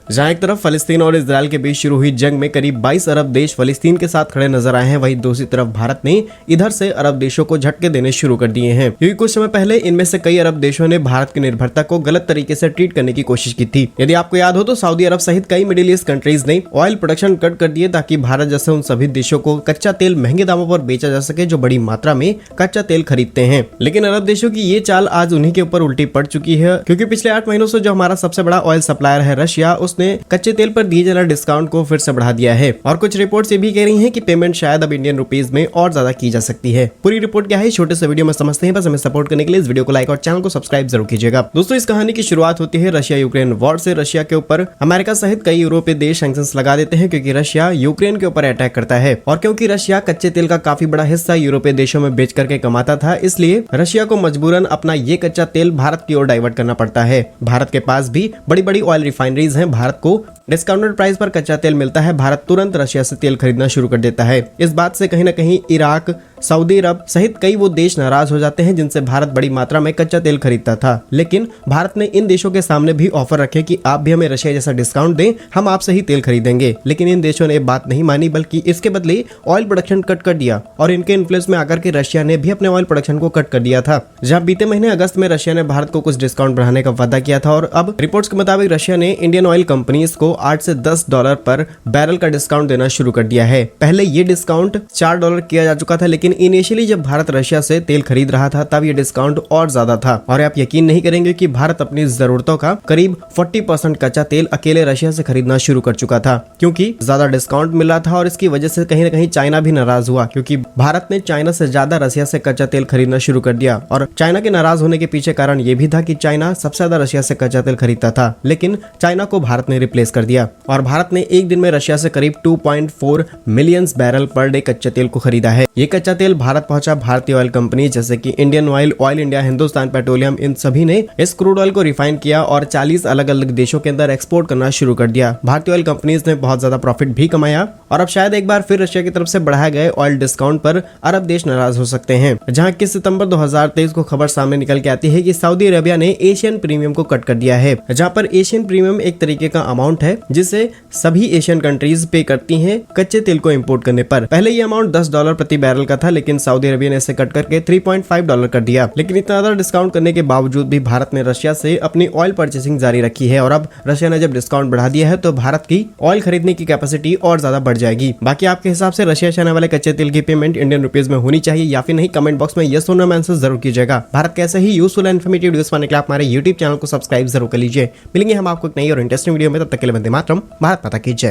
जहां एक तरफ फलस्तीन और इजराइल के बीच शुरू हुई जंग में करीब 22 अरब देश फलस्तीन के साथ खड़े नजर आए हैं, वहीं दूसरी तरफ भारत ने इधर से अरब देशों को झटके देने शुरू कर दिए हैं, क्योंकि कुछ समय पहले इनमें से कई अरब देशों ने भारत की निर्भरता को गलत तरीके से ट्रीट करने की कोशिश की थी। यदि आपको याद हो तो सऊदी अरब सहित कई मिडिल ईस्ट कंट्रीज ने ऑयल प्रोडक्शन कट कर दिए ताकि भारत जैसे उन सभी देशों को कच्चा तेल महंगे दामों पर बेचा जा सके जो बड़ी मात्रा में कच्चा तेल खरीदते हैं। लेकिन अरब देशों की ये चाल आज उन्हीं के ऊपर उल्टी पड़ चुकी है, क्योंकि पिछले 8 महीनों से जो हमारा सबसे बड़ा ऑयल सप्लायर है रशिया, उसने कच्चे तेल पर दिए जाने डिस्काउंट को फिर से बढ़ा दिया है और कुछ रिपोर्ट्स ये भी कह रही हैं कि पेमेंट शायद अब इंडियन रुपीस में और ज्यादा की जा सकती है। पूरी रिपोर्ट क्या है छोटे से वीडियो में समझते हैं, बस हमें सपोर्ट करने के लिए इस वीडियो को लाइक और चैनल को सब्सक्राइब जरूर कीजिएगा। दोस्तों, इस कहानी की शुरुआत होती है रशिया यूक्रेन वॉर से। रशिया के ऊपर अमेरिका सहित कई यूरोपीय देश सैंक्शंस लगा देते हैं क्योंकि रशिया यूक्रेन के ऊपर अटैक करता है, और क्योंकि रशिया कच्चे तेल का काफी बड़ा हिस्सा यूरोपीय देशों में बेच करके कमाता था, इसलिए रशिया को मजबूरन अपना ये कच्चा तेल भारत की ओर डाइवर्ट करना पड़ता है। भारत के पास भी बड़ी बड़ी ऑयल रिफाइनरीज हैं, भारत को डिस्काउंटेड प्राइस पर कच्चा तेल मिलता है, भारत तुरंत रशिया से तेल खरीदना शुरू कर देता है। इस बात से कहीं न कहीं इराक, सऊदी अरब सहित कई वो देश नाराज हो जाते हैं जिनसे भारत बड़ी मात्रा में कच्चा तेल खरीदता था। लेकिन भारत ने इन देशों के सामने भी ऑफर रखे कि आप भी हमें रशिया जैसा डिस्काउंट दें, हम आपसे ही तेल खरीदेंगे। लेकिन इन देशों ने बात नहीं मानी, बल्कि इसके बदले ऑयल प्रोडक्शन कट कर दिया और इनके इन्फ्लुएंस में आकर के रशिया ने भी अपने ऑयल प्रोडक्शन को कट कर दिया था। जहां बीते महीने अगस्त में रशिया ने भारत को कुछ डिस्काउंट बढ़ाने का वादा किया था, और अब रिपोर्ट्स के मुताबिक रशिया ने इंडियन ऑयल कंपनीज को $8 से $10 पर बैरल का डिस्काउंट देना शुरू कर दिया है। पहले ये डिस्काउंट $4 किया जा चुका था, लेकिन इनिशियली जब भारत रशिया से तेल खरीद रहा था तब ये डिस्काउंट और ज्यादा था। और आप यकीन नहीं करेंगे कि भारत अपनी जरूरतों का करीब 40% कच्चा तेल अकेले रशिया से खरीदना शुरू कर चुका था, क्योंकि ज्यादा डिस्काउंट मिल रहा था। और इसकी वजह से कहीं न कहीं चाइना भी नाराज हुआ, क्योंकि भारत ने चाइना से ज्यादा रशिया से कच्चा तेल खरीदना शुरू कर दिया। और चाइना के नाराज होने के पीछे कारण ये भी था कि चाइना सबसे ज्यादा रशिया से कच्चा तेल खरीदता था, लेकिन चाइना को भारत ने रिप्लेस कर दिया और भारत ने एक दिन में रशिया से करीब 2.4 मिलियन बैरल पर डे कच्चे तेल को खरीदा है। ये कच्चा तेल भारत पहुंचा भारतीय ऑयल कंपनी जैसे कि Indian Oil, Oil India, Hindustan Petroleum, इन सभी ने इस क्रूड ऑयल को रिफाइन किया और 40 अलग अलग देशों के अंदर एक्सपोर्ट करना शुरू कर दिया। भारतीय ऑयल कंपनीज ने बहुत ज्यादा प्रॉफिट भी कमाया और अब शायद एक बार फिर रशिया की तरफ से बढ़ाए गए ऑयल डिस्काउंट पर अरब देश नाराज हो सकते हैं। जहां 21 सितंबर 2023 को खबर सामने निकल के आती है कि सऊदी अरेबिया ने एशियन प्रीमियम को कट कर दिया है, जहां पर एशियन प्रीमियम एक तरीके का अमाउंट है जिसे सभी एशियन कंट्रीज पे करती हैं कच्चे तेल को इंपोर्ट करने पर। पहले ये अमाउंट $10 प्रति बैरल का था, लेकिन सऊदी अरेबिया ने इसे कट करके $3.5 कर दिया। लेकिन इतना ज्यादा डिस्काउंट करने के बावजूद भी भारत ने रशिया से अपनी ऑयल परचेसिंग जारी रखी है, और अब रशिया ने जब डिस्काउंट बढ़ा दिया है तो भारत की ऑयल खरीदने की कैपेसिटी और ज्यादा बढ़ जाएगी। बाकी आपके हिसाब से रशिया से आने वाले कच्चे तेल की पेमेंट इंडियन रुपीज में होनी चाहिए या फिर नहीं, कमेंट बॉक्स में यस और नो आंसर जरूर कीजिएगा। भारत कैसे ही यूजफुल एंड इन्फॉर्मेटिव वीडियोस पाने के लिए आप हमारे YouTube चैनल को सब्सक्राइब जरूर कर लीजिए। मिलेंगे हम आपको एक नई और इंटरेस्टिंग वीडियो में, तब तक के लिए वंदे मातरम, भारत माता की जय।